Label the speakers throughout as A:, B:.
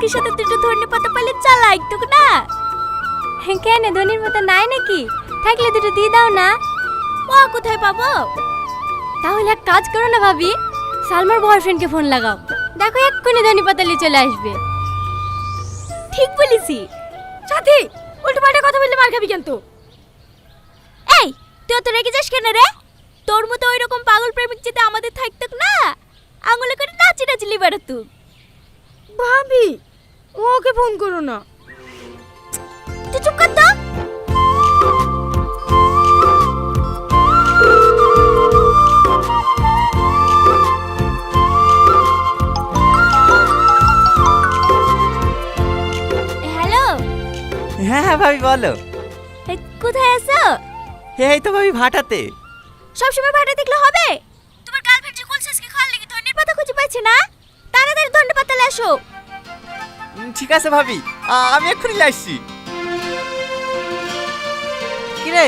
A: আজকের সাথে দুটো ধনে পাতা পালে চালাই তো না। কেন ধনির পাতা নাই নাকি? থাকলে দুটো দিয়ে দাও না। ও কোথায় পাবো? তাহলে এক কাজ করো না ভাবি, সালমার বয়ফ্রেন্ডকে ফোন লাগাও, দেখো এক্ষুনি ধনে পাতা নিয়ে চলে আসবে। ঠিক বলেছি। সাথী উল্টো পাল্টা কথা বললে মার খাবি কিন্তু। এই তুই তো রেগে যাস কেন রে? তোর মতো ওই রকম পাগল প্রেমিক যদি আমাদের থাকতো না, আঙুলে করে নাচি নাচলি বেড়াতো।
B: ভাবি ওকে ফোন করো না।
A: তুই চুপ কর তো। হ্যালো।
C: হ্যাঁ হ্যাঁ ভাবি বলো।
A: কোথায় আছো?
C: এই তো ভাবি ভাটাতে।
A: সবসময় ভাটা দেখলে হবে? তোমার গার্লফ্রেন্ড যে কুলসেসকে খাওয়ার লাগি ধনের পাতা খুঁজে পাচ্ছে না, তাড়াতাড়ি ধনের পাতা এসো।
C: ঠিক আছে ভাবি, আমি এক্ষুনি আসছি। কিরে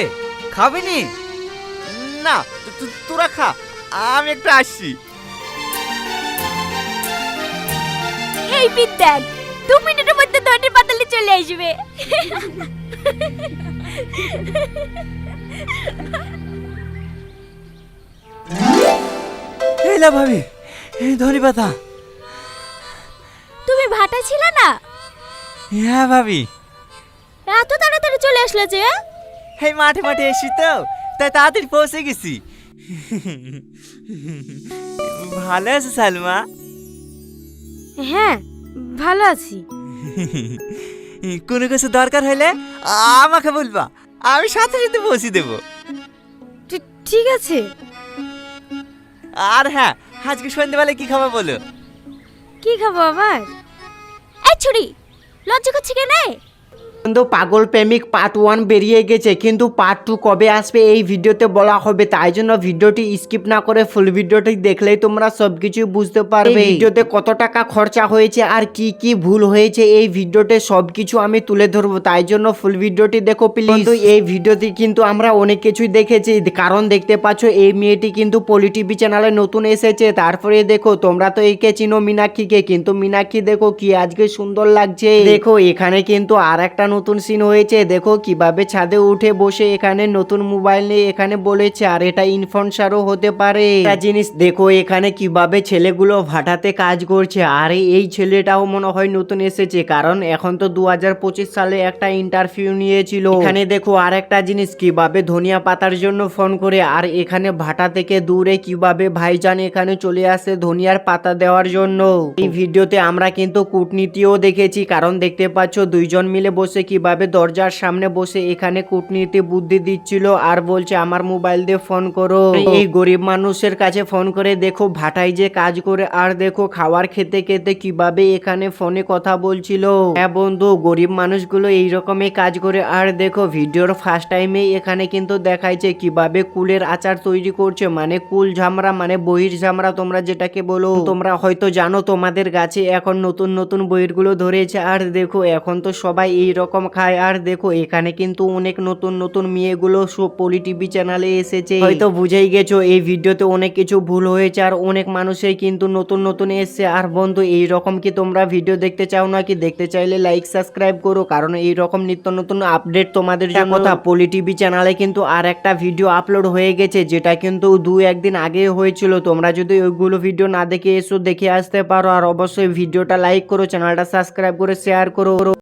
C: খাবি নি? না তোরা খা, আমি একটু আসছি।
A: এই বিদ্যাক 2 মিনিটের মধ্যে ধনের পাতা নিয়ে চলে আসবে।
C: এই না ভাবি, ধনী পাতা।
A: তুমি ভাটা ছিল না?
C: হ্যাঁ ভাবি।
A: এত তাড়াতাড়ি চলে আসলে যে?
C: এই মাঠে মাঠে এসি তো, তাই তাড়াতাড়ি পৌঁছে গেছি। ভালো আছে সালমা?
B: হ্যাঁ ভালো আছি।
C: কোনো কিছু দরকার হলে আমাকে বলবা, আমি সাথে সাথে পৌঁছে দেবো।
B: ঠিক আছে।
C: আর হ্যাঁ, আজকে সন্ধ্যেবেলায় কি খাবো বলো?
B: কি খাবো আবার?
A: এই ছুরি লজ্জা করছে কেন?
D: কিন্তু পাগল প্রেমিক পার্ট 1 বেরিয়ে গেছে, কিন্তু পার্ট 2 কবে আসবে এই ভিডিওতে বলা হবে। তাই জন্য ভিডিওটি স্কিপ না করে ফুল ভিডিওটি দেখলেই তোমরা সবকিছু বুঝতে পারবে। এই ভিডিওতে কত টাকা খরচা হয়েছে আর কি কি ভুল হয়েছে এই ভিডিওতে সবকিছু আমি তুলে ধরবো। তাই জন্য ফুল ভিডিওটি দেখো প্লিজ। এই ভিডিওতে কিন্তু আমরা অনেক কিছুই দেখেছি, কারণ দেখতে পাচ্ছ এই মেয়েটি কিন্তু পলি টিভি চ্যানেলে নতুন এসেছে। তারপরে দেখো তোমরা তো একে চিনো মীনাক্ষীকে, কিন্তু মীনাক্ষী দেখো কি আজকে সুন্দর লাগছে। দেখো এখানে কিন্তু আর একটা নতুন সিন হয়েছে, দেখো কিভাবে ছাদে উঠে বসে এখানে নতুন মোবাইল নিয়ে এখানে বলেছে, আর এটা ইনফ্লুয়েন্সারও হতে পারে। একটা জিনিস দেখো এখানে কিভাবে ছেলেগুলো ভাটাতে কাজ করছে, আর এই ছেলেটাও মনে হয় নতুন এসেছে, কারণ এখন তো 2025 সালে একটা ইন্টারভিউ নিয়েছিল। এখানে দেখো আর একটা জিনিস কিভাবে ধনিয়া পাতার জন্য ফোন করে, আর এখানে ভাটা থেকে দূরে কিভাবে ভাইজান এখানে চলে আসে ধনিয়ার পাতা দেওয়ার জন্য। এই ভিডিওতে আমরা কিন্তু কূটনীতিও দেখেছি, কারণ দেখতে পাচ্ছ দুইজন মিলে বসে কিভাবে দরজার সামনে বসে এখানে কূটনীতি বুদ্ধি দিচ্ছিল, আর বলছে আমার মোবাইল দিয়ে ফোন করো। এই গরিব মানুষের কাছে ফোন করে দেখো ভাটাই যে কাজ করে, আর দেখো খাবার খেতে খেতে কিভাবে এখানে ফোনে কথা বলছিল। হ্যাঁ বন্ধু, গরিব মানুষগুলো এইরকমই কাজ করে। আর দেখো ভিডিওর ফার্স্ট টাইমে এখানে কিন্তু দেখাইছে কিভাবে কুলের আচার তৈরি করছে, মানে কুল ঝামরা মানে বহির ঝামরা তোমরা যেটাকে বলো। তোমরা হয়তো জানো তোমাদের গাছে এখন নতুন নতুন বহিরগুলো ধরেছে, আর দেখো এখন তো সবাই এইরকম খায়। আর দেখো এখানে কিন্তু অনেক নতুন নতুন মেয়েগুলো পলি টিভি চ্যানেলে এসেছে, হয়তো বুঝেই গেছো এই ভিডিওতে অনেক কিছু ভুল হয়েছে, আর অনেক মানুষই কিন্তু নতুন নতুন এসছে। আর বন্ধু এইরকম কি তোমরা ভিডিও দেখতে চাও নাকি? দেখতে চাইলে লাইক সাবস্ক্রাইব করো, কারণ এইরকম নিত্য নতুন আপডেট তোমাদের জন্য। কথা পলি টিভি চ্যানেলে কিন্তু আর একটা ভিডিও আপলোড হয়ে গেছে, যেটা কিন্তু 2-1 দিন আগে হয়েছিল। তোমরা যদি ওইগুলো ভিডিও না দেখে এসো দেখে আসতে পারো, আর অবশ্যই ভিডিওটা লাইক করো, চ্যানেলটা সাবস্ক্রাইব করে শেয়ার করো।